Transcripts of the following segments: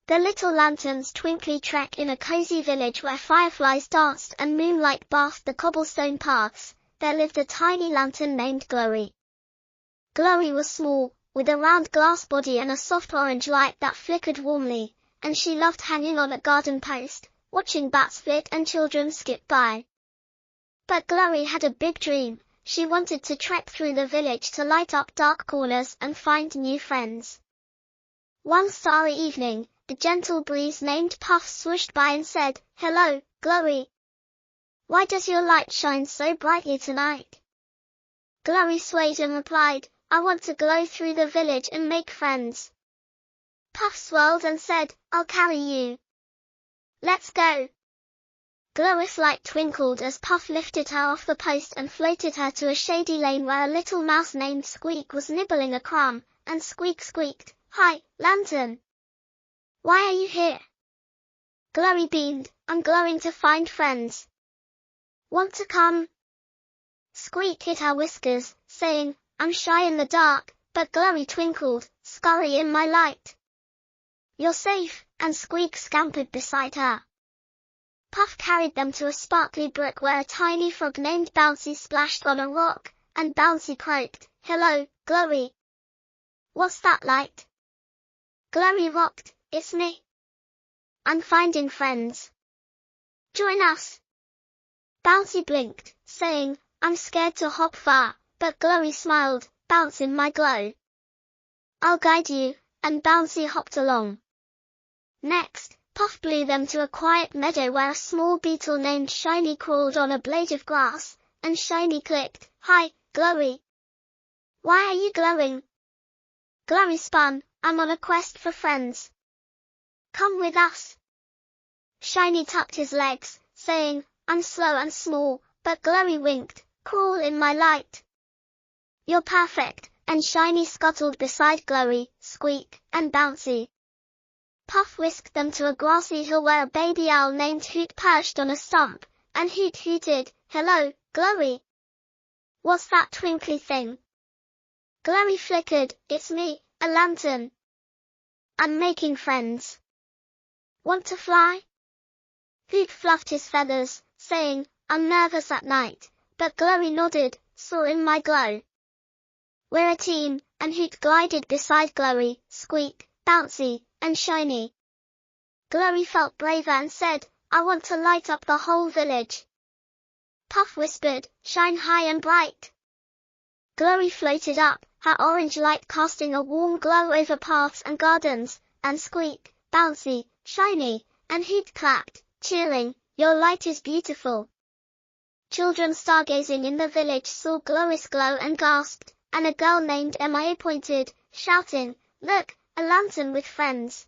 The little lanterns Twinkly trek in a cozy village where fireflies danced and moonlight bathed the cobblestone paths. There lived a tiny lantern named Glowy. Glowy was small, with a round glass body and a soft orange light that flickered warmly, and she loved hanging on a garden post, watching bats flit and children skip by. But Glowy had a big dream. She wanted to trek through the village to light up dark corners and find new friends. One starry evening, a gentle breeze named Puff swooshed by and said, "Hello, Glowy. Why does your light shine so brightly tonight?" Glowy swayed and replied, "I want to glow through the village and make friends." Puff swirled and said, "I'll carry you. Let's go." Glowy's light twinkled as Puff lifted her off the post and floated her to a shady lane where a little mouse named Squeak was nibbling a crumb, and Squeak squeaked, "Hi, lantern. Why are you here?" Glowy beamed, "I'm glowing to find friends. Want to come?" Squeak hid her whiskers, saying, "I'm shy in the dark," but Glowy twinkled, "Scurry in my light. You're safe," and Squeak scampered beside her. Puff carried them to a sparkly brook where a tiny frog named Bouncy splashed on a rock, and Bouncy croaked, "Hello, Glowy. What's that light?" Glowy rocked, "It's me. I'm finding friends. Join us." Bouncy blinked, saying, "I'm scared to hop far," but Glowy smiled, "Bounce in my glow. I'll guide you," and Bouncy hopped along. Next, Puff blew them to a quiet meadow where a small beetle named Shiny crawled on a blade of grass, and Shiny clicked, "Hi, Glowy. Why are you glowing?" Glowy spun, "I'm on a quest for friends. Come with us." Shiny tucked his legs, saying, "I'm slow and small," but Glowy winked, "Crawl in my light. You're perfect," and Shiny scuttled beside Glowy, Squeak, and Bouncy. Puff whisked them to a grassy hill where a baby owl named Hoot perched on a stump, and Hoot hooted, "Hello, Glowy. What's that twinkly thing?" Glowy flickered, "It's me, a lantern. I'm making friends. Want to fly?" Hoot fluffed his feathers, saying, "I'm nervous at night," but Glowy nodded, "Soar in my glow. We're a team," and Hoot glided beside Glowy, Squeak, Bouncy, and Shiny. Glowy felt braver and said, "I want to light up the whole village." Puff whispered, "Shine high and bright." Glowy floated up, her orange light casting a warm glow over paths and gardens, and Squeak, Bouncy, Shiny, and Hoot clapped, cheering, "Your light is beautiful." Children stargazing in the village saw Glowy's glow and gasped, and a girl named Mia pointed, shouting, "Look, a lantern with friends."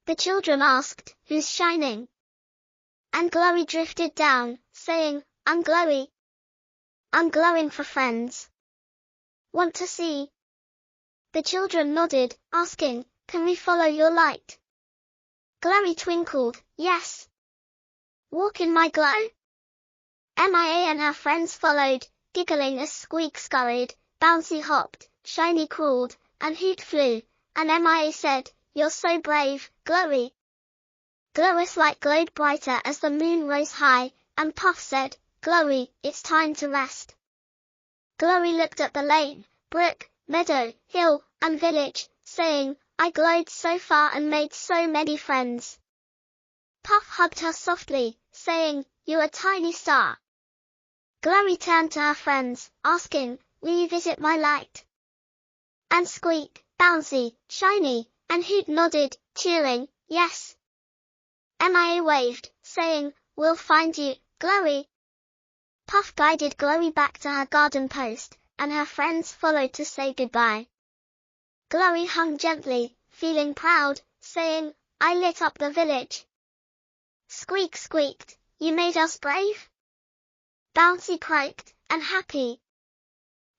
The children asked, "Who's shining?" And Glowy drifted down, saying, "I'm Glowy. I'm glowing for friends. Want to see?" The children nodded, asking, "Can we follow your light?" Glowy twinkled, "Yes. Walk in my glow." Mia and her friends followed, giggling as Squeak scurried, Bouncy hopped, Shiny crawled, and Hoot flew, and Mia said, "You're so brave, Glowy." Glowy's light glowed brighter as the moon rose high, and Puff said, "Glowy, it's time to rest." Glowy looked at the lane, brook, meadow, hill, and village, saying, "I glowed so far and made so many friends." Puff hugged her softly, saying, "You're a tiny star." Glowy turned to her friends, asking, "Will you visit my light?" And Squeak, Bouncy, Shiny, and Hoot nodded, cheering, "Yes." Mia waved, saying, "We'll find you, Glowy." Puff guided Glowy back to her garden post, and her friends followed to say goodbye. Glowy hung gently, feeling proud, saying, "I lit up the village." Squeak squeaked, "You made us brave." Bouncy croaked, "And happy."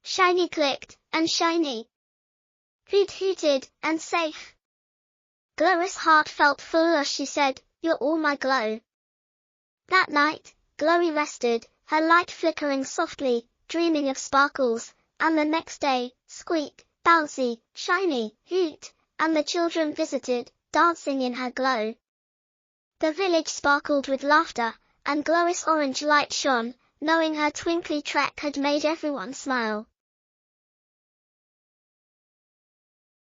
Shiny clicked, "And shiny." Hoot hooted, "And safe." Glowy's heart felt full as she said, "You're all my glow." That night, Glowy rested, her light flickering softly, dreaming of sparkles, and the next day, Squeak, Bouncy, Shiny, Hoot, and the children visited, dancing in her glow. The village sparkled with laughter, and glorious orange light shone, knowing her twinkly track had made everyone smile.